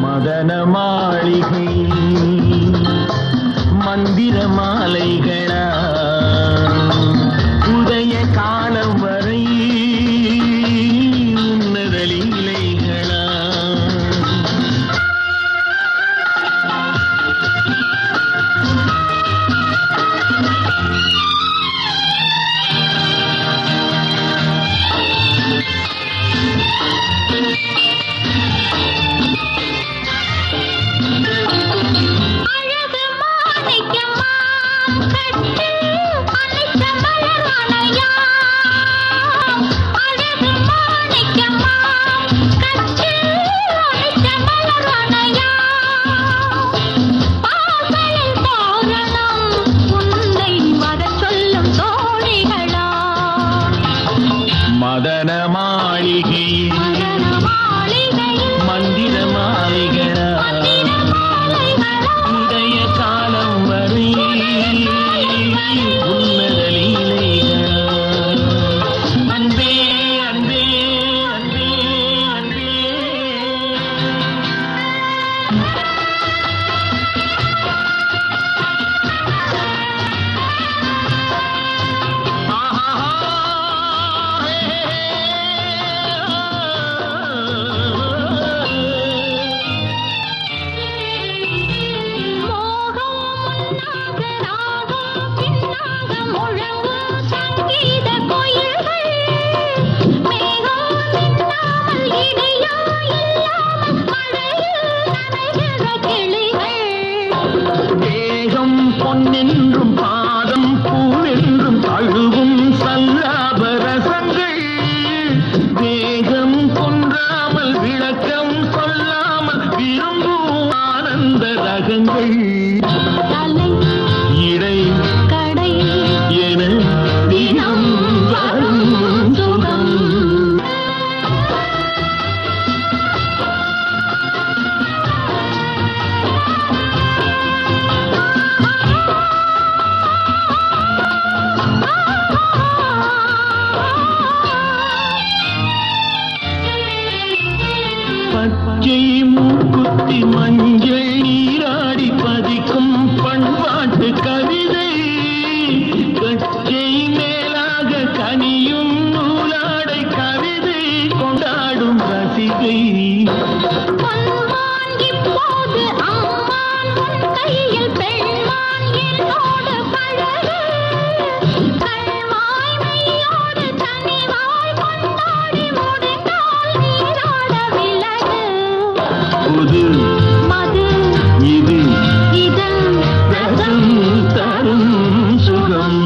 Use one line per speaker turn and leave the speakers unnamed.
மதன மாளிகை மந்திர மாலைகளா உதய காலம் வரை உன்னத லீலைகளா மதன மாளிகை மந்திர மாலைகளா உதய காலம் வரை உன்னத லீலைகளா அன்பே அன்பே அன்பே அன்பே பொன்னென்றும் பாதம் பூவென்றும் தழுவும் சல்லாப ரசங்கள் வேகம் கொன்றாமல் விளக்கம் சொல்லாமல் விரும்பும் ஆனந்த ரகங்கள் இடை கடை என தினம் வரும் சுகம் பச்சை மூக்குத்தி மஞ்சள் நீராடி பதிக்கும் பண்பாட்டு கவிதை கச்சை மேலாக கனியும் நூலாடை கவிதை கொண்டாடும் ரசிகை மது இது ரசம் தரும் சுகம்